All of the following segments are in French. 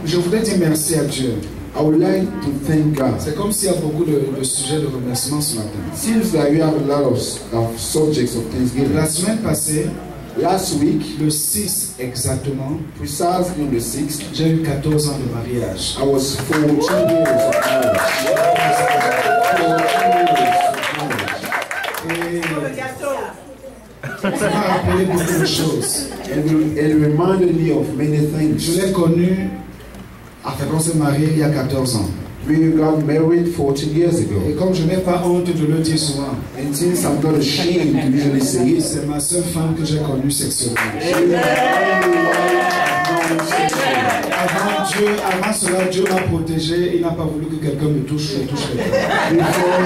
Je voudrais dire merci à Dieu. I would like to thank God. C'est comme s'il y a beaucoup de sujets de remerciement ce matin. Seems like we have a lot of subjects of Thanksgiving. La semaine passée, last week, le 6 exactement, precisely on the 6th, j'ai eu 14 ans de mariage. I was 14 years of marriage. 14 years of marriage. Ça m'a rappelé beaucoup de choses. And it reminded me of many things. Je l'ai connu, enfin, on s'est marié il y a 14 ans. We got married 14 years ago. Et comme je n'ai pas honte de le dire souvent, And since I'm not ashamed to usually say it, c'est ma seule femme que j'ai connue sexuellement. Avant cela, Dieu m'a protégé. Il n'a pas voulu que quelqu'un me touche. Je toucherai pas. before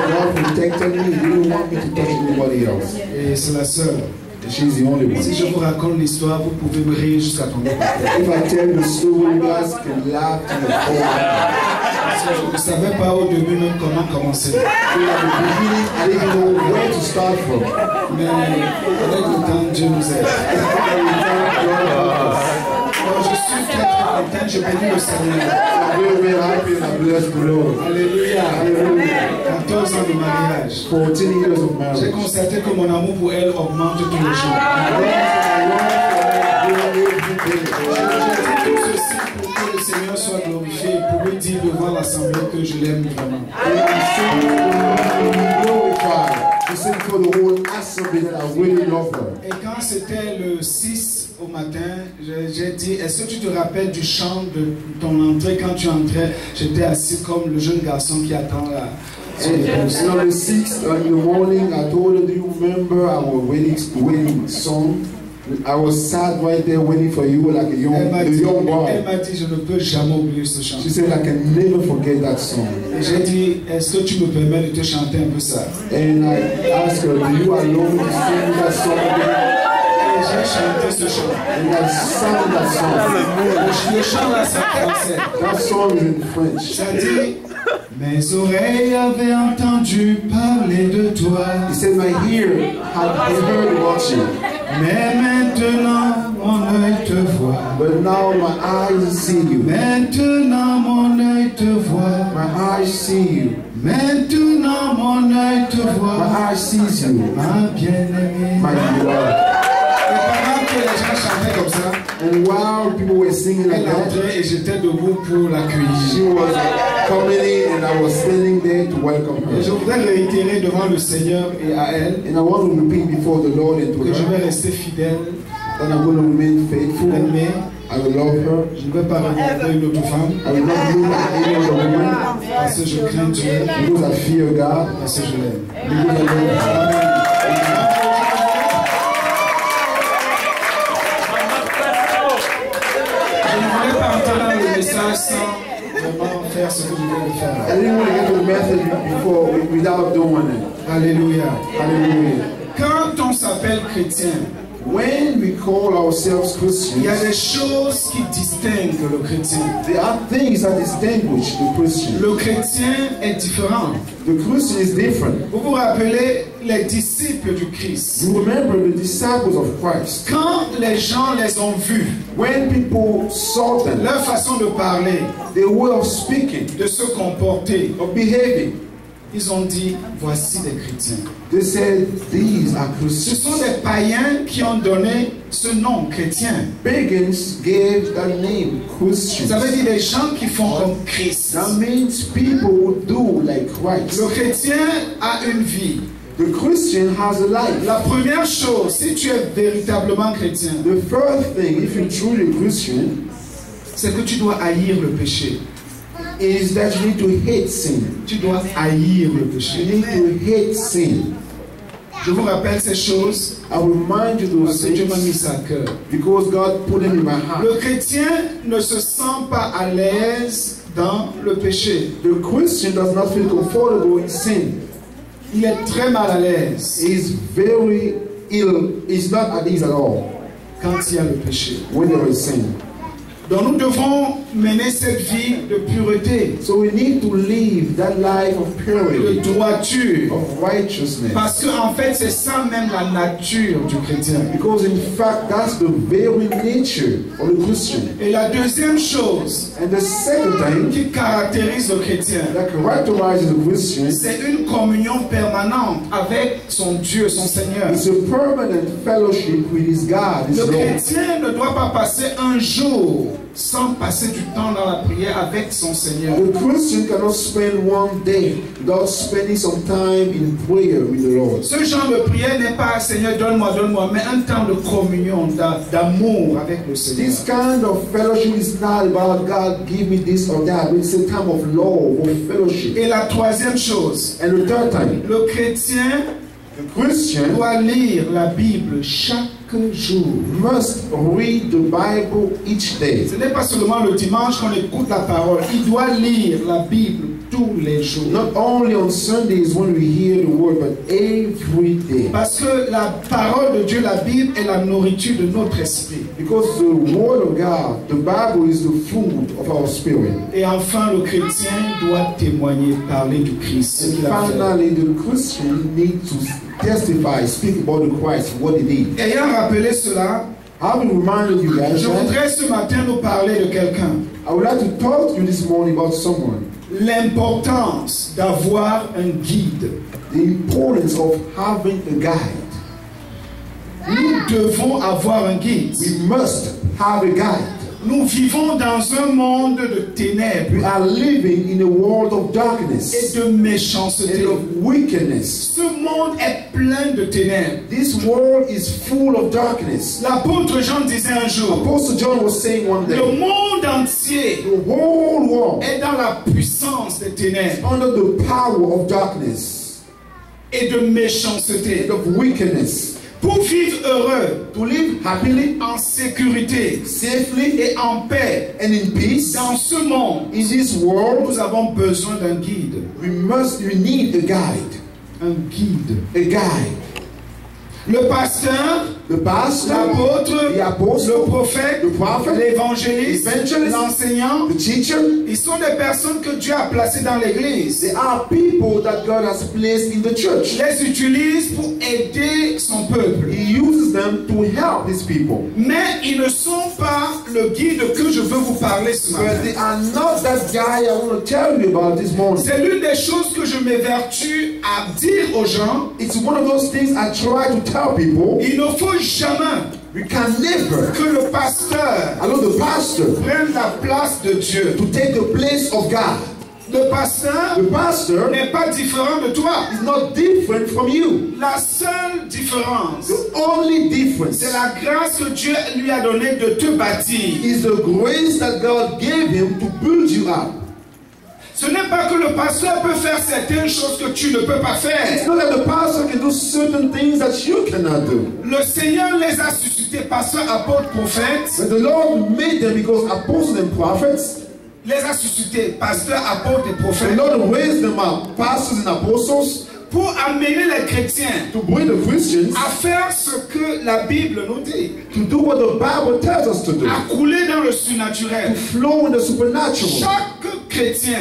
God protected me, He didn't want me to touch anybody else. Et c'est la seule. She's the only one. Si je vous raconte l'histoire, vous pouvez me rire jusqu'à tomber par terre. If I tell the story, you guys can laugh to your core. Parce que je ne savais pas au début même comment commencer. I didn't know where to start from. Mais avec le temps, Dieu nous aide. Alors, je suis très content, je bénis le Seigneur. I'm very happy and I bless the Lord. Alléluia. 14 ans de mariage. 14 years of J'ai marriage. constaté que mon amour pour elle augmente tous les jours. J'ai dit tout ceci pour que le Seigneur soit glorifié, pour lui dire devant l'assemblée que je l'aime vraiment. Et quand c'était le 6 au matin, j'ai dit, est-ce que tu te rappelles du chant de ton entrée quand tu entrais? J'étais assis comme le jeune garçon qui attend là. And on the 6th in the morning, I told her, do you remember our wedding song? I was sat right there waiting for you like a young boy. Elle m'a dit, je ne peux jamais oublier ce chant. She said, I can never forget that song. Et j'ai dit, est-ce que tu me permets de te chanter un peu ça? And I asked her, do you allow me to sing that song again? Et j'ai chanté ce chant. And I sang that song. Le chant là, c'est français. That song is in French. Ça dit, mes oreilles avaient entendu parler de toi. He said, my ear had heard about you. Mais maintenant, mon œil te voit. But now my eyes see you. Maintenant, mon œil te voit. My eyes see you. Maintenant, mon œil te voit. My eyes sees you. Ma bien-aimée. My beloved. Et pendant que les gens chantaient comme ça, And while people were singing like elle that, entrait et j'étais debout pour l'accueillir. she was coming in and I was standing there to welcome Et je her. voudrais réitérer devant le Seigneur et à elle And I want to repeat before the Lord and to que je vais her rester fidèle, that I'm going to remain faithful. l'aimer. I will love her. Je ne vais pas regarder une autre femme I will not look at any other woman parce que je crains Dieu, because I fear God. parce que je l'aime. Because I love her. Je ne voulais pas entendre le message sans vraiment faire ce que je viens de faire. I didn't want to get to the message before without doing it. Alléluia. Hallelujah. Quand on s'appelle chrétien, When we call ourselves il y a Christians, des choses qui distinguent le chrétien. there are things that distinguish the Christian. Le chrétien est différent. The Christian is different. Vous vous rappelez les disciples du Christ. You remember the disciples of Christ. Quand les gens les ont vus, When people saw them, leur façon de parler, their way of speaking, de se comporter, of behaving, ils ont dit, voici des chrétiens. they said, these are Ce Christians. sont des païens qui ont donné ce nom chrétien. Pagans gave that name Christians. Ça veut dire des gens qui font comme Christ. That means people who do like Christ. Le chrétien a une vie. The Christian has a life. La première chose, si tu es véritablement chrétien, The first thing, if you're truly a Christian, c'est que tu dois haïr le péché. is that you need to hate sin. Tu dois haïr le You péché. need to hate sin. Je vous rappelle ces choses I remind you those parce que Dieu m'a mis things ça à cœur. because God put them in my heart. Le chrétien ne se sent pas à l'aise dans le péché. The Christian does not feel comfortable in sin. Il est très mal à l'aise He's very ill. He's not at ease at all quand il y a le péché. when there is sin. Donc nous devons mener cette vie de pureté. So we need to live that life of purity, de droiture. of righteousness. Parce que en fait c'est ça même la nature du chrétien. Because in fact that's the very nature of the Christian. Et la deuxième chose And the second thing qui caractérise le chrétien, that characterizes the Christian c'est une communion permanente avec son Dieu, son Seigneur. is a permanent fellowship with his God, his Le Lord. chrétien ne doit pas passer un jour sans passer du temps dans la prière avec son Seigneur. The Christian cannot spend one day without spending some time in prayer with the Lord. Ce genre de prière n'est pas Seigneur donne-moi, donne-moi, mais un temps de communion, d'amour avec le Seigneur. This kind of fellowship is not about God give me this or that, but it's a time of love, of fellowship. Et la troisième chose, And the third time, le chrétien the Christian doit lire la Bible chaque jour. must read the Bible each day. Ce n'est pas seulement le dimanche qu'on écoute la parole, il doit lire la Bible tous les jours. Not only on Sundays when we hear the word, but every day. Parce que la parole de Dieu, la Bible, est la nourriture de notre esprit. Because the word of God, the Bible is the food of our spirit. Et enfin, le chrétien doit témoigner, parler du Christ. ce qu'il a And fait. finally, the Christian needs to testify, speak about the Christ, what he did. Ayant rappelé cela, Having reminded you guys je that, voudrais ce matin nous parler de quelqu'un. I would like to talk to you this morning about someone. L'importance d'avoir un guide. The importance of having a guide. Nous devons avoir un guide. We must have a guide. Nous vivons dans un monde de ténèbres We are living in a world of et darkness de méchanceté. and of wickedness. Ce monde est plein de ténèbres. This world is full of darkness. L'apôtre Jean disait un jour, Apostle John was saying one day, le monde entier the whole world est dans la puissance des ténèbres under the power of darkness et de méchanceté. and of wickedness. Pour vivre heureux, To live happily, en sécurité safely, et en paix and in peace dans ce monde, in this world, nous avons besoin d'un guide. we need a guide. Un guide. A guide. Le pasteur, The pastor, l'apôtre, the apostle, le prophète, the prophet, l'évangéliste, evangelist, l'enseignant, the teacher, ils sont des personnes que Dieu a placées dans l'église. they are people that God has placed in the church. Il les utilise pour aider son peuple. He uses them to help these people. Mais ils ne sont pas le guide que je veux vous parler ce But matin. they are not that guy I want to tell you about this morning. C'est l'une des choses que je m'évertue à dire aux gens. It's one of those things I try to tell people. Il ne faut jamais We can never que le pasteur allow the pastor prenne la place de Dieu. to take the place of God. Le pasteur The pastor n'est pas différent de toi. is not different from you. La seule différence, The only difference c'est la grâce que Dieu lui a donnée de te bâtir. is the grace that God gave him to build you up. Ce n'est pas que le pasteur peut faire certaines choses que tu ne peux pas It's faire. not that the pastor can do certain things that you cannot do. Le Seigneur les a suscités, pasteur, apôtre, prophète, But the Lord made them because apostles and prophets. les a suscités, pasteur, apôtre et The prophète, Lord raised them up, pastors and apostles, pour amener les chrétiens to bring the Christians à faire ce que la Bible nous dit, to do what the Bible tells us to do. à couler dans le To surnaturel. flow in the supernatural. Chaque chrétien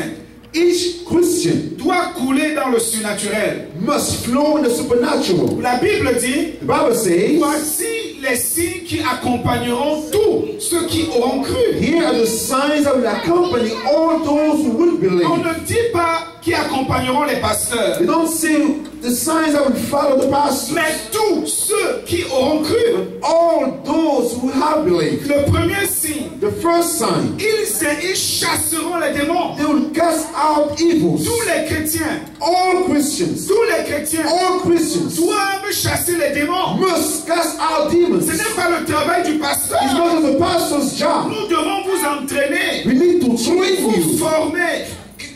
Each Christian doit couler dans le surnaturel. must flow in the supernatural. La Bible dit, The Bible says, voici les signes qui accompagneront tous ceux qui auront cru. here are the signs that will accompany all those who will On believe. ne dit pas qui accompagneront les pasteurs, They don't say the signs that will follow the pastor. mais tous ceux qui auront cru. All those who have believed. Le premier signe, The first sign, ils chasseront les démons. they will cast out evils. Tous les chrétiens, All Christians, tous les chrétiens all Christians doivent chasser les démons. must cast out demons. Ce n'est pas le travail du pasteur. It's not the pastor's job. Nous devons vous entraîner, We need to train vous you, former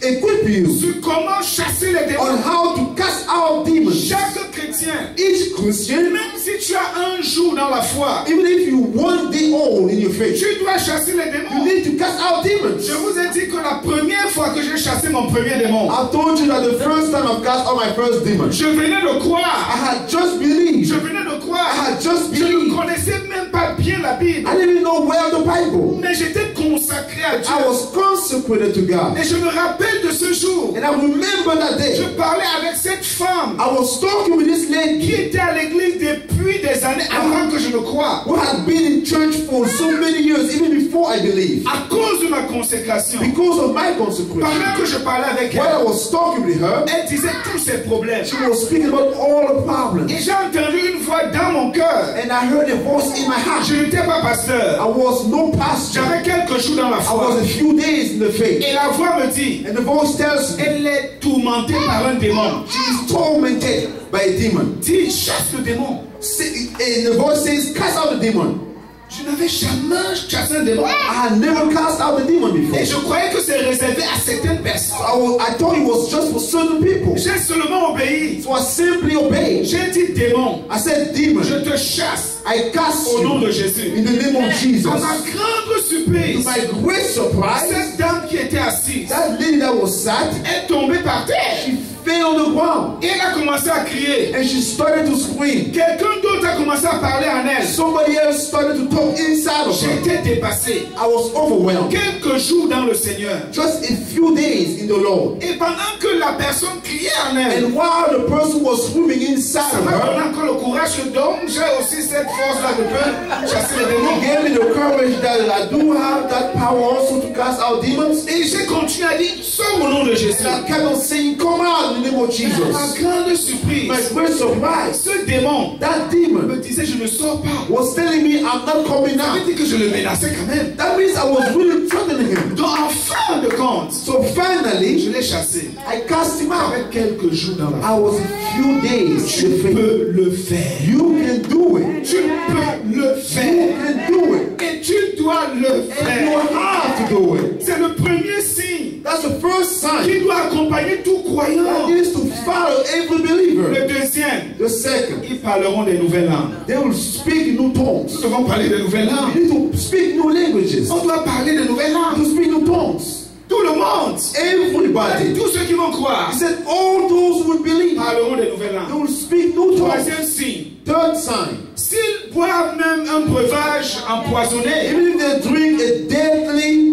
equip you sur comment chasser les on démons. how to cast out demons. Chaque chrétien, Each Christian, même si tu as un jour dans la foi, even if you one day old in your faith, tu dois chasser les you démons. need to cast out demons. Je vous ai dit que la première fois que j'ai chassé mon premier démon, I told you that the first time I cast out my first demon, je venais de I croire. had just believed. Je venais de I croire. had just Je ne believed. connaissais même pas bien la Bible. I didn't even know well the Bible. Mais j'étais convaincu consacré à Dieu. I was consecrated to God. Et je me rappelle de ce jour. And I remember that day. Je parlais avec cette femme. I was talking with this lady. Qui était à l'église depuis des années avant que je ne croie. Who had been in church for so many years, even before I believe. À cause de ma consécration. Because of my consecration. Pendant que je parlais avec elle. While I was talking with her. Elle disait tous ses problèmes. She was speaking about all the problems. Et j'ai entendu une voix dans mon cœur. And I heard a voice in my heart. Je n'étais pas pasteur. I was no pastor. J'avais quelques jours dans la foi. I was a few days in the faith. Et la voix me dit. And the voice tells me. Elle est tourmentée par un démon. She is tormented by a demon. Dis, chasse le démon. And the voice says, cast out the demon. Je n'avais jamais chassé un démon. I had never cast out the demon before. Et je croyais que c'est réservé à certaines personnes. I thought it was just for certain people. J'ai seulement obéi. So I simply obeyed. J'ai dit démon. I said demon. Je te chasse. I cast au nom de Jésus. In the name of Jesus. À ma grande surprise. To my great surprise. Cette dame qui était assise. That lady that was sat. Est tombée par terre. She fell on the ground. Et elle a commencé à crier. And she started to scream. Quelqu'un d'autre a commencé à parler en elle. Somebody else started to talk inside of her. J'étais dépassé. I was overwhelmed. Quelques jours dans le Seigneur. Just a few days in the Lord. Et pendant que la personne criait en elle. And while the person was screaming inside of her. Ça m'a donné encore le courage que donc j'ai aussi cette force-là de peux chasser les démons. He gave me the courage that I do have that power also to cast out demons. Et j'ai continué à dire, sors au nom de Jésus. And I kept on saying, come out in the name of Jesus. Ma grande surprise. My great surprise. Ce démon. That demon. Me disait, je ne sors pas. Was telling me I'm not coming out. Ça veut dire que je le menaçais quand même. That means I was really threatening him. Donc en fin de compte. So finally, je l'ai chassé. I cast him out. Avec quelques jours dans la I was a few days. Tu peux le faire. You can do it. Tu peux le faire. You can do it. Et tu dois le faire. And you have to do it. C'est le premier signe. That's the first sign. Qui doit accompagner tout croyant. That is to follow every believer. Le deuxième. The second. Ils parleront des nouvelles langues. They will speak new tongues. Nous devons parler des nouvelles langues. You need to speak new languages. On doit parler des nouvelles langues. To speak new tongues. Tout le monde. Everybody. Tous ceux qui vont croire. He said all those who will believe. Parleront des nouvelles They langues. will speak new tongues. Troisième signe. Third sign. S'ils boivent même un breuvage empoisonné. Even if they drink a deadly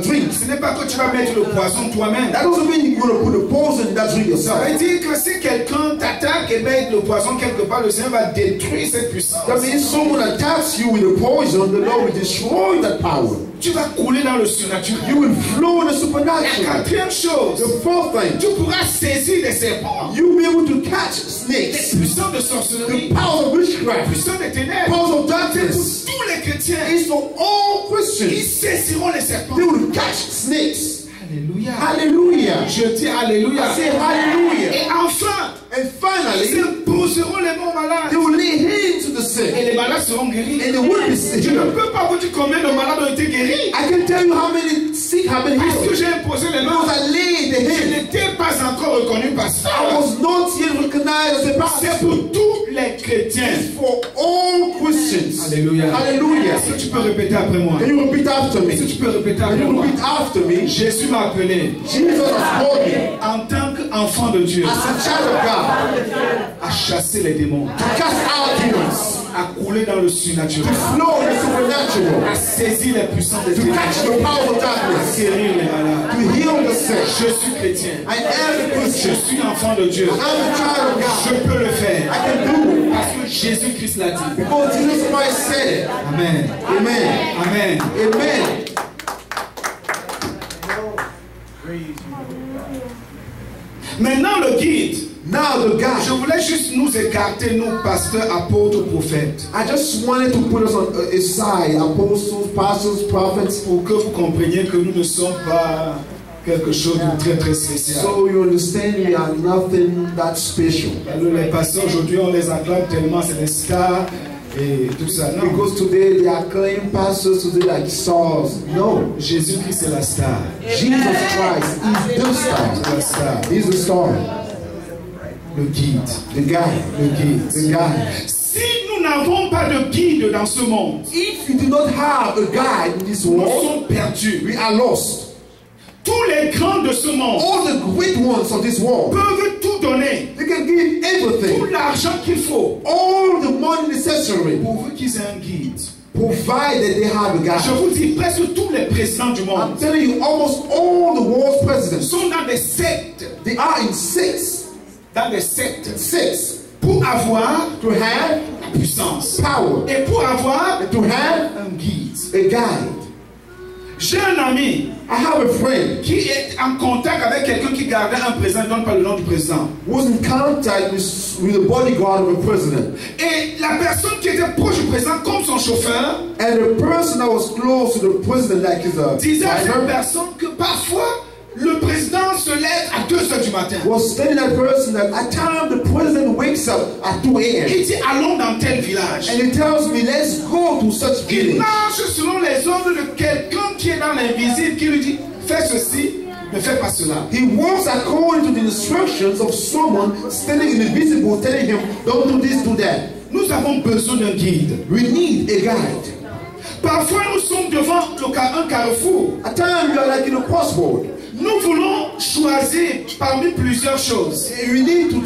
drink. Ce n'est pas que tu vas mettre le poison toi-même. That doesn't mean you're going to put the poison in that drink yourself. Ça veut dire que si quelqu'un t'attaque et met le poison quelque part, le Seigneur va détruire cette puissance. That means someone attacks you with a poison, the Lord will destroy that power. Tu vas couler dans le surnaturel. You will flow in the La supernatural. quatrième chose, The fourth thing, tu pourras saisir des serpents. you will be able to catch Les snakes. puissants de The sorcellerie, power of les witchcraft, puissants des ténèbres. powers of Pour darkness. tous les chrétiens, It's for all ils Christians. saisiront les serpents. They will catch snakes. Alléluia. Hallelujah. Je dis alléluia. I say hallelujah. Et enfin, And finally, ils imposeront les morts malades. they will lay hands to the sick. Et les malades seront guéris. And they will be sick. Je ne peux pas vous dire combien de malades ont été guéris. I can tell you how many sick have been Parce que healed. j'ai imposé les mains. Because I laid the Je hands. n'étais pas encore reconnu I pasteur. was not yet recognized as a C'est pastor. pour tous les chrétiens. For all Christians. Alléluia. Hallelujah. Est-ce que tu peux répéter après moi? Can you repeat after Est-ce que me? tu peux répéter Can après you moi? repeat after me? Jésus m'a appelé Jesus has called me en tant qu'enfant de Dieu as a child of God à chasser les démons, to cast out demons, à couler dans le surnaturel, to flow in the supernatural, à saisir les puissances des to catch ténèbres, the power of à darkness, guérir les malades. to heal the sick. Je suis chrétien. I am a Je Christian. suis enfant de Dieu. I'm a child of Je God. peux le faire. I can do it Parce que Jésus-Christ l'a dit. because Jesus Christ said it. Amen. Amen. Amen. Amen. Maintenant le guide. Now the Je guy. voulais juste nous écarter, nous, pasteurs, apôtres, prophètes, I just wanted to put us on aside, apostles, pastors, prophets, pour que vous compreniez que nous ne sommes pas quelque chose de très très spécial. so you understand we are nothing that special. Alors, les pasteurs aujourd'hui on les acclame tellement, c'est des stars et tout ça. Non, Because today they acclaim pastors today like stars. No, Jésus-Christ est la star. Jesus Christ is the star. C'est la star. He's the star. Le guide. The guy. Le guide. The guy. Si nous n'avons pas de guide dans ce monde, If you do not have a guide in this nous world, sommes perdus. we are lost. Tous les grands de ce monde All the great ones of this world, peuvent tout donner, they can give tout everything, l'argent qu'il faut, all the money necessary, pourvu qu'ils aient un guide. provided they have a Je guide. vous dis, presque tous les présidents du monde I'm telling you, almost all the world's presidents sont dans des sectes. They are in sects. Dans des sectes. Sects. Pour avoir to have la puissance. Power. Et pour avoir to have un guide. A guide. J'ai un ami I have a friend qui est en contact avec quelqu'un qui gardait un président, je ne donne pas le nom du président. Was in contact with the bodyguard of a president. Et la personne qui était proche du président comme son chauffeur, and the person that was close to the president, like his disait à cette personne que parfois le président se lève à 2 heures du matin. Was telling that person that at times the president wakes up at 2 a.m. Il dit allons dans tel village. And he tells me let's go to such village. Il marche selon les ordres de quelqu'un qui est dans l'invisible qui lui dit fais ceci, ne fais pas cela. He walks according to the instructions of someone standing in the visible telling him don't do this, do that. Nous avons besoin d'un guide. We need a guide. Parfois nous sommes devant un carrefour. At times you are like in a crossroad. Nous voulons choisir parmi plusieurs choses. We need to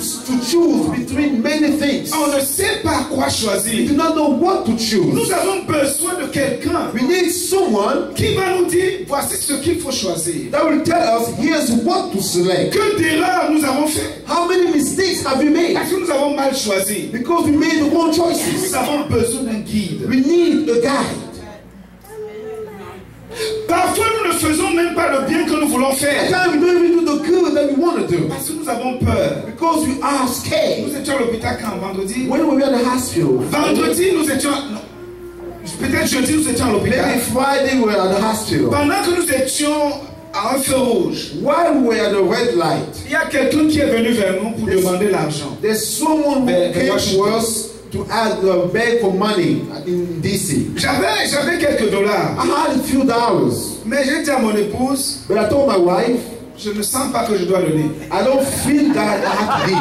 choose between many things. On ne sait pas quoi choisir. We do not know what to choose. Nous avons besoin de quelqu'un. We need someone qui va nous dire voici ce qu'il faut choisir. That will tell us here's what to select. Que d'erreurs nous avons fait. How many mistakes have we made? Parce que nous avons mal choisi. Because we made the wrong choices. Nous avons besoin d'un guide. We need a guide. Parfois nous ne faisons même pas le bien que nous voulons faire. At times we don't even do the good that we want to do. Parce que nous avons peur. Because we are scared. Nous étions à l'hôpital quand vendredi. When we were at the hospital. Vendredi nous étions. Peut-être jeudi nous étions à l'hôpital. Maybe Friday we were at the hospital. Pendant que nous étions à un feu rouge. While we were at the red light. Il y a quelqu'un qui est venu vers nous pour demander l'argent. There's someone who came to us to beg for money in DC. J'avais quelques dollars. I had a few dollars. Mais j'ai dit à mon épouse, but I told my wife, je ne sens pas que je dois donner. I don't feel that I have to give.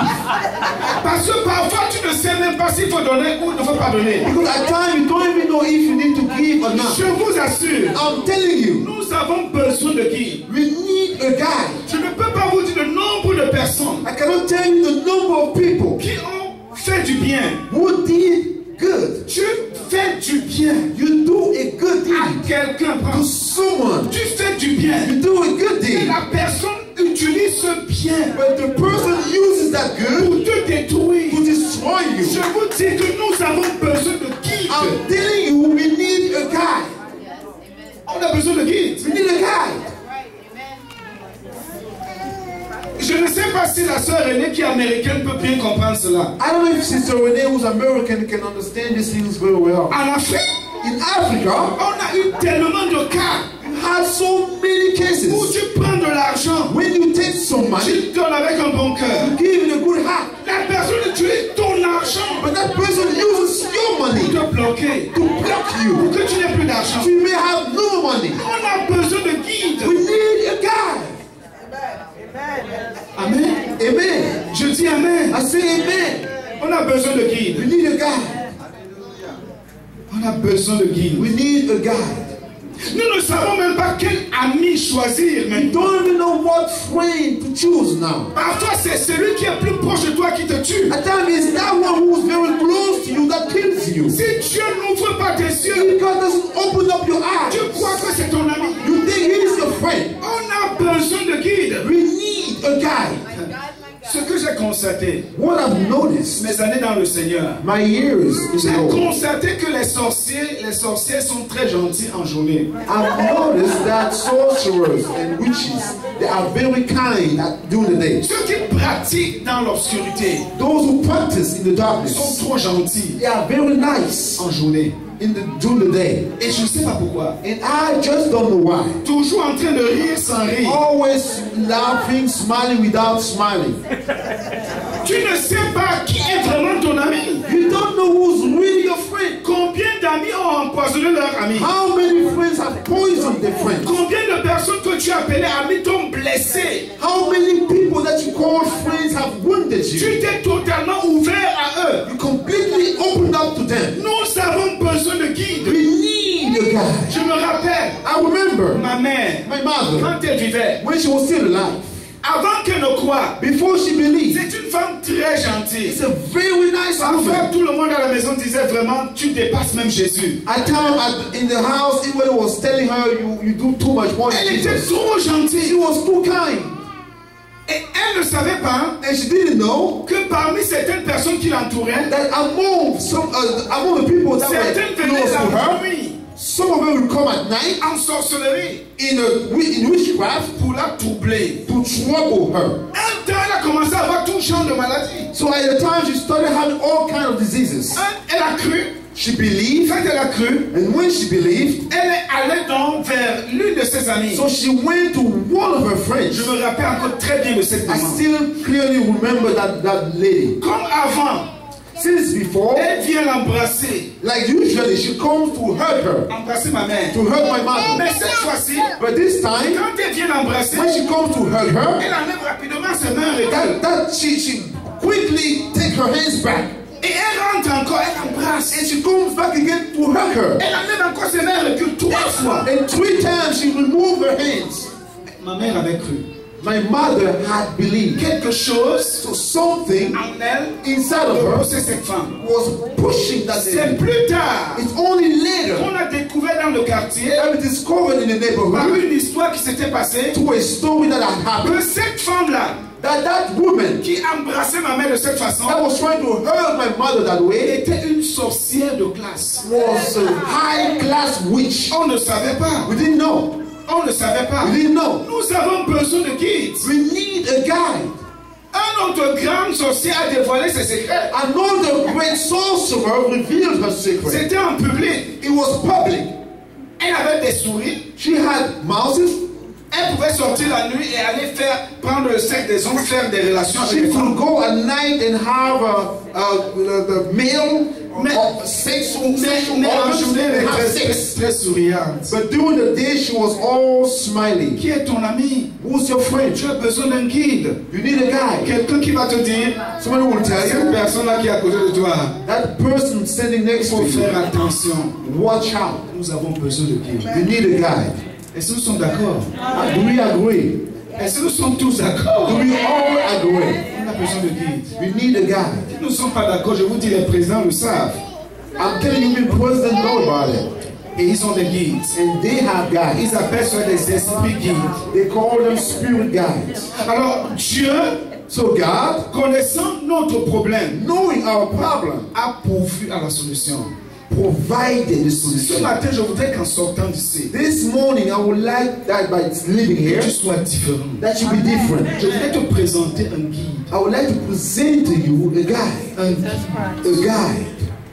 Parce que parfois tu ne sais même pas s'il faut donner ou il ne faut pas donner. Because at times you don't even know if you need to give or not. Je vous assure. I'm telling you. Nous avons besoin de guide. We need a guide. Je ne peux pas vous dire le nombre de personnes. I cannot tell you the number of people qui ont fait du bien. Who did good. Tu fais du bien. You do a good deed. À quelqu'un. To someone. Tu fais du bien. You do a good deed. Et la personne utilise ce bien. But the person uses that good pour te détruire. To destroy you. Je vous dis que nous avons besoin de guide. I'm telling you, we need a guide. On a besoin de guide. We need a guide. Je ne sais pas si la sœur Renée qui est américaine peut bien comprendre cela. I don't know if Sister Renee, who's American, can understand these things very well. En Afrique, in Africa, on a eu tellement de cas. Had so many cases. Où tu prends de l'argent. When you take some money, tu donnes avec un bon cœur. You give it a good heart. La personne utilise ton argent. But that person uses your money pour te bloquer. To block you. Pour que tu n'aies plus d'argent. You may have no money. On a besoin de guide. We need a guide. Amen. Amen. Je dis amen. I say amen. On a besoin de guide. We need a guide. On a besoin de guide. We need a guide. Nous ne savons même pas quel ami choisir. We don't even know what friend to choose now. Parfois c'est celui qui est plus proche de toi qui te tue. At times it's that one who is very close to you that kills you. Si Dieu n'ouvre pas tes yeux, if God doesn't open up your eyes, tu crois que c'est ton ami. You think he is your friend. On a besoin de guide. We need a guide. Ce que j'ai constaté, what I've noticed, mes années dans le Seigneur, my years, j'ai constaté que les sorciers sont très gentils en journée. I've noticed that sorcerers and witches, they are very kind during the day. Ceux qui pratiquent dans l'obscurité, those who practice in the darkness, sont trop gentils. They are very nice en journée. During the day. Et je ne sais pas pourquoi. And I just don't know why. Toujours en train de rire sans rire. Always laughing, smiling without smiling. Tu ne sais pas qui est vraiment ton ami. You don't know who's really your friend. Combien d'amis ont empoisonné leurs amis? How many friends have poisoned their friends? Combien de personnes que tu appelais amis t'ont blessé? How many people that you call friends have wounded you? Tu t'es totalement ouvert à eux. You completely opened up to them. Nous avons besoin de guide. We need a guide. Je me rappelle. I remember ma mère, my mother, quand elle vivait, when she was still alive. avant qu'elle ne croie, before she believed, c'est une femme très gentille. it's a very nice Parfois, woman. tout le monde à la maison disait vraiment, tu dépasses même Jésus. At times in the house, everybody was telling her, you do too much more than Elle était Jesus. trop She gentille. was too kind. Et elle ne savait pas And she didn't know que parmi certaines personnes qui l'entouraient, that among the people that certaines were venaient close to la her, nuit some of them would come at night en sorcellerie in witchcraft pour la troubler. to trouble her. Un temps, elle a commencé à avoir tout genre de maladies. So at the time she started having all kinds of diseases. Elle a cru. She believed, Quand elle a cru, and when she believed, elle est allée donc vers l'une de ses amies. so she went to one of her friends. Je me rappelle encore très bien de cette I maman. still clearly remember that lady. Comme avant, Since before, elle vient l'embrasser. like usually, she comes to hurt her, Embrasser ma mère. to hurt my mother. Mais cette fois-ci, But this time, quand elle vient l'embrasser, when she comes to hurt her, elle enlève rapidement ses mains et regarde. she quickly take her hands back, Et elle rentre encore, elle embrasse. and she comes back again to hurt her. Elle enlève encore ses mains et recule 3 fois. And 3 times she removed her hands. Ma mère avait cru. My mother had believed. Quelque chose So something en elle inside of her poussait cette femme. was pushing that C'est lady. plus tard It's only later qu'on a découvert dans le quartier, that we discovered in the par neighborhood une histoire qui s'était passée, to a story that had happened, que cette femme-là, that woman qui embrassait ma mère de cette façon, that was trying to hurt my mother that way était une sorcière de classe. was a high class witch. On ne savait pas. We didn't know. On ne savait pas. We didn't know. Nous avons besoin de guides. We need a guide. Un autre grand sorcier a dévoilé ses secrets. Another great sorcerer revealed her secret. C'était en public. It was public. Elle avait des souris. She had mouses. Elle pouvait sortir la nuit et aller prendre le sexe des hommes, faire des relations avec She les femmes. could go at night and have the male sexual Mais en organs journée, elle and est have très, sex. très souriante. But during the day, she was all smiling. Qui est ton ami? Who's your friend? Tu as besoin d'un guide. You need a guy. Quelqu'un qui va te dire, Somebody will tell cette you personne-là qui est à côté de toi, that person standing il next faut to you. faire attention. Watch out. Nous avons besoin de guide. You need a guy. Est-ce que nous sommes d'accord? Do we agree? Est-ce que nous sommes tous d'accord? Do we all agree? On a besoin de guide. We need a guy. Si nous ne sommes pas d'accord, je vous dis, les présidents le savent. I'm telling you, the president know about it. Et ils ont des guides. And they have guys. Ils appellent ça des esprits guides. They call them spirit guides. Alors, Dieu, So God, connaissant notre problème, knowing our problem, a pourvu à la solution. provided the Ce solution. matin, je voudrais qu'en sortant d'ici, This morning, I would like that by living que here, tu sois différent. that you be different. Je voudrais te présenter un guide. I would like to present to you a guy, Un guide a guide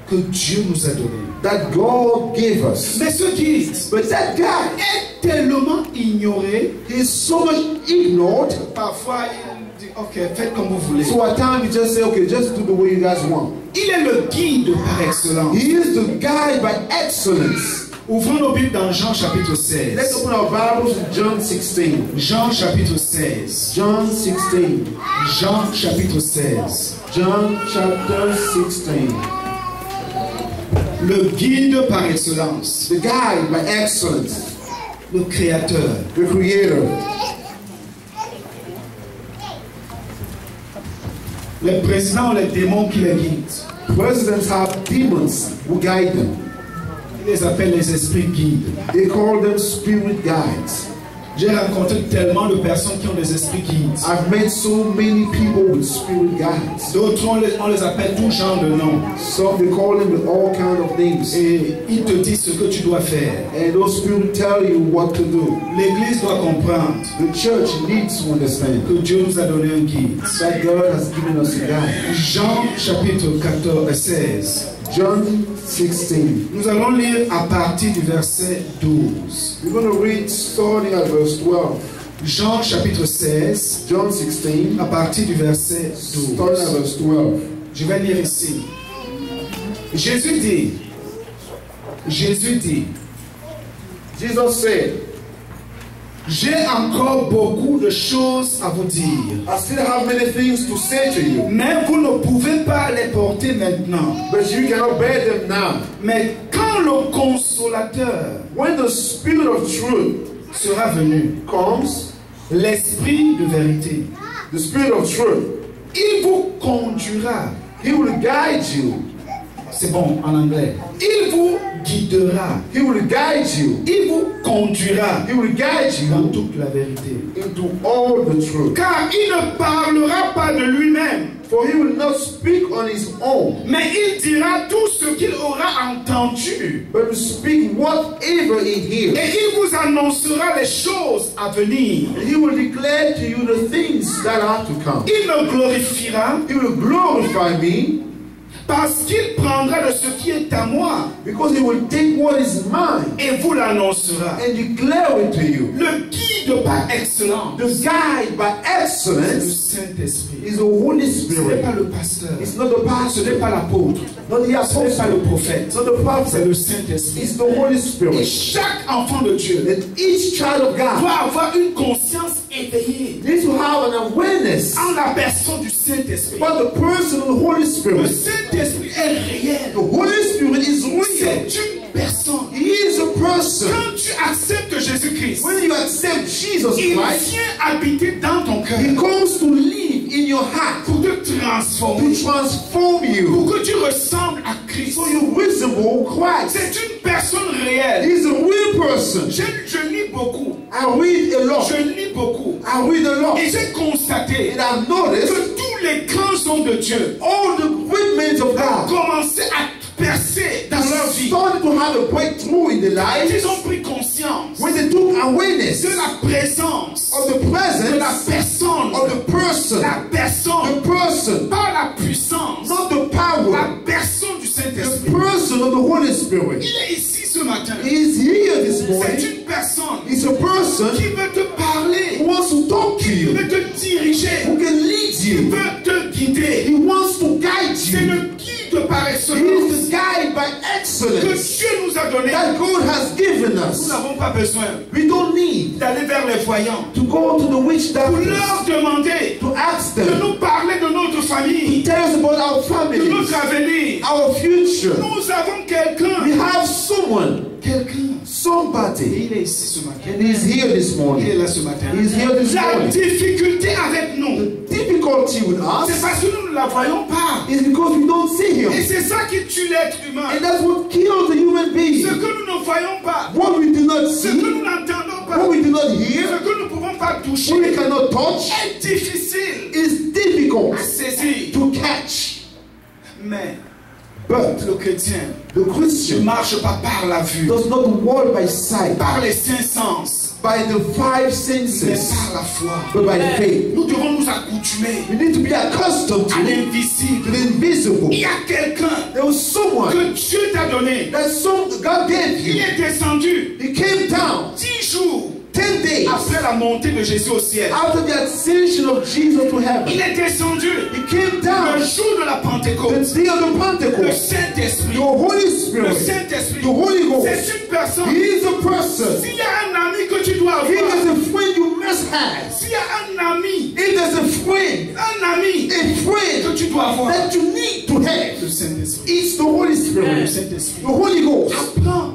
que Dieu nous a donné. that God gave us. Mais ce guide But that guy est tellement ignoré. is so much ignored. Parfois, il dit, ok, faites comme vous voulez. So at times you just say, okay, just do the way you guys want. Il est le guide par excellence. He is the guide by excellence. Ouvrons nos Bibles dans Jean chapitre Let's 16. open our Bibles to John 16. Jean chapitre 16. John 16. Jean chapitre 16. John chapter 16. Le guide par excellence. The guide by excellence. Le créateur. The creator. Les présidents ont les démons qui les guident. Presidents have demons who guide them. Ils les appellent les esprits guides. They call them spirit guides. J'ai rencontré tellement de personnes qui ont des esprits guides. I've met so many people with spirit guides. D'autres, on les appelle tout genre de noms. Some they call them with all kinds of names. Et ils te disent ce que tu dois faire. And those spirits tell you what to do. L'église doit comprendre The church needs to understand que Dieu nous a donné un guide. that God has given us a guide. Jean chapitre 16. John 16. Nous allons lire à partir du verset 12. We're going to read starting at verse 12. Jean chapitre 16, John 16, à partir du verset starting at 12. verse 12. Je vais lire ici. Jésus dit, Jesus said, j'ai encore beaucoup de choses à vous dire, I still have many things to say to you, mais vous ne pouvez pas les porter maintenant. but you cannot bear them now. Mais quand le consolateur When the Spirit of truth sera venu, comes, l'esprit de vérité. The Spirit of truth. Il vous conduira. He will guide you. C'est bon en anglais. Il vous guidera. He will guide you. Il vous conduira. He will guide you dans toute la vérité. into all the truth. Car il ne parlera pas de lui-même. For he will not speak on his own. Mais il dira tout ce qu'il aura entendu. But will speak whatever he hears. Et il vous annoncera les choses à venir. And he will declare to you the things that are to come. Il me glorifiera. He will glorify me. Parce qu'il prendra de ce qui est à moi. Because he will take what is mine. Et vous l'annoncera. And declare it to you. Le guide par excellence. The guide by C'est le excellence Saint-Esprit. is the Holy Ce n'est Spirit. pas le pasteur. It's not the Ce pastor. n'est pas l'apôtre. Not the Ce n'est pas le apostle. prophète. It's not the C'est prophet. le Saint-Esprit. It's the Holy Et Spirit. chaque enfant de Dieu That each child of God doit avoir une conscience éveillée needs to have an awareness en la personne du Saint-Esprit. about the person of the Holy Le Spirit. Saint-Esprit est réel. The Holy Spirit is real. C'est une personne. He is a person. Quand tu acceptes Jésus-Christ, When you accept Jesus il Christ, vient habiter dans ton cœur He comes to live in your heart pour te transformer, to transform you pour que tu ressembles à Christ. so you resemble Christ. C'est une personne réelle. He's a real person. Je lis beaucoup. I read a lot. Je lis beaucoup. I read a lot. Et j'ai constaté And I've noticed que tous les grands hommes de Dieu all the great men of ont God commencé à percer dans leur vie. started to have a breakthrough in their lives Ils ont pris conscience when they took awareness de la présence of the de la presence personne, of the person. la personne, The person, pas la puissance, not the power. la personne du The Saint-Esprit. person of the Holy Spirit. Il est ici ce matin. He is here this C'est morning. une personne He's a person qui veut te parler, who wants to talk to qui you, veut te diriger, who can lead qui you. veut te guider. He wants to guide C'est you. le guide par He excellence is the guide by que excellence Dieu nous a donné. that God has given Nous us. n'avons pas besoin We don't need d'aller vers les voyants to go to the witch pour doctors leur demander to ask de them, nous parler de notre famille, tell us about our de families, notre avenir. our future. Nous avons quelqu'un. We have someone, Quelqu'un. somebody, Et il est ici ce matin. and he's here this Il est morning. là ce matin. He's here this La morning. difficulté avec nous, The difficulty with c'est us parce que nous ne la voyons pas. is because we don't see Et him. c'est ça qui tue l'être humain. And that's what kills the human Ce being. que nous ne voyons pas, What we do not ce que see, nous n'entendons pas, what we do not ce hear, que nous ne pouvons pas what we toucher, cannot touch, est difficile is difficult à saisir. to catch. Mais But le chrétien the ne Christian marche pas par la vue, does not walk by sight, par les cinq sens, by the five mais senses, par la foi. but by faith. Nous devons nous accoutumer We need to be accustomed à to l'invisible. the invisible. Il y a quelqu'un There was someone que Dieu t'a donné. that God gave Il you. est descendu He came down 10 jours 10 days après la montée de Jésus au ciel. after the ascension of Jesus to heaven. Il est descendu He came down le jour de la Pentecôte. the day of the Le Pentecost. Saint-Esprit. The Holy Le Spirit, Saint-Esprit. the Holy Ghost. C'est une personne. He is a person. S'il y a un ami que tu dois He avoir, is a friend you must have. s'il y a un ami, If there's a friend que friend tu dois avoir, that you need to have, le Saint-Esprit. it's the Holy Le Spirit, Saint-Esprit. the Holy Ghost. Apprends,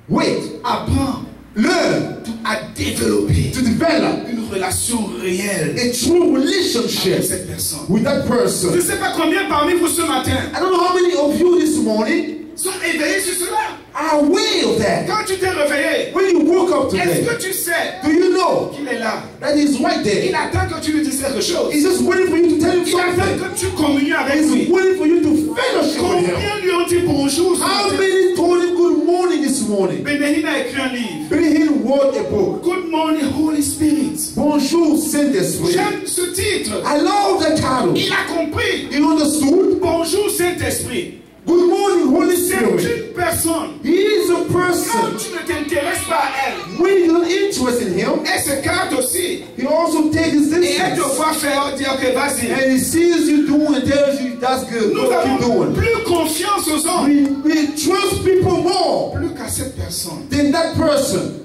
Wait, apprends learn à développer to develop une relation réelle a true avec relationship cette personne. with that Je ne person. sais pas combien parmi vous ce matin I don't know how many of you this morning sont éveillés sur cela. are aware of that. Quand tu t'es réveillé, When you woke up est-ce today, que tu sais do you know qu'il est là? that he's right Il there? attend que tu lui dises quelque chose. He's just waiting for you to tell him Il attend something. que tu communies avec He's lui. waiting for you to fellowship with him. Combien lui ont dit bonjour ce How matin? many told him good morning this morning? Benjamin a écrit un livre. Billy Hill wrote a book. Good morning, Holy Spirit. Bonjour, Saint-Esprit. J'aime ce titre. I love that title. Il a compris. He understood. Bonjour, Saint-Esprit. Good morning, Holy C'est Spirit. une personne. He is a Quand person. tu ne t'intéresses pas à elle, When you're not interested in him, elle s'écarte aussi. he also takes his Et elle te distance. voit faire, dire que vas-y. And he sees you doing and tells you that's good. Nous Go keep avons doing. plus confiance aux hommes We trust people more plus qu'à cette personne. than that person.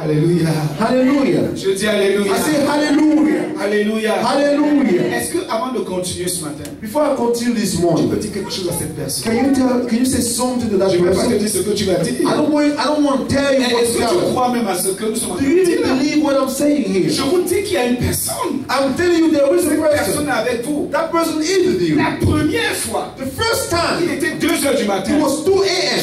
Alléluia. Hallelujah. Je dis Alléluia. I say hallelujah. Alléluia. Hallelujah. Est-ce que avant de continuer ce matin, Before I continue this tu morning, peux dire quelque chose à cette personne? can you say something to that Je ne vais pas te person? dire ce que tu vas dire. I don't want to tell you what Est-ce to que tell tu them. crois même à ce que nous sommes en Do train you de dire? even believe what I'm saying here? Je vous dis qu'il y a une personne. I'm telling you there is a Cette personne person. est avec vous. That person is with you. La première fois, The first il time, était 2 heures du matin. it was 2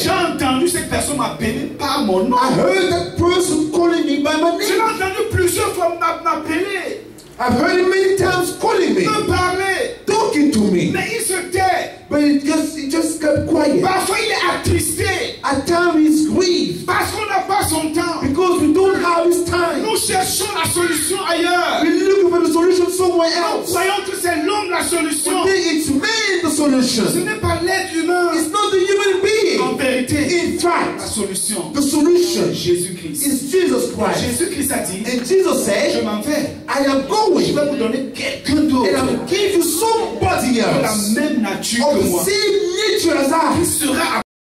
J'ai a.m. entendu cette personne m'appeler par mon nom. I heard that person calling me by my Je l'ai name. entendu plusieurs fois m'appeler, I've heard him many times calling me, me parler. talking to me, Mais il se tait. but it just kept quiet. Parfois il est attristé. At times he's grieved Parce qu'on n'a pas son temps. because we don't have his time. Nous cherchons la solution ailleurs. We're looking for the solution somewhere Nous else. croyons que c'est l'homme la solution. We think it's man the Ce solution. n'est pas l'être humain. It's not the human En being. vérité, In la fact, solution, the solution Jésus-Christ. is Jesus Christ. Jésus-Christ a dit, And Jesus je said, m'en vais. I am Je going vais vous donner quelqu'un d'autre and I will give you somebody de la else même nature of que the moi same nature as qui I, sera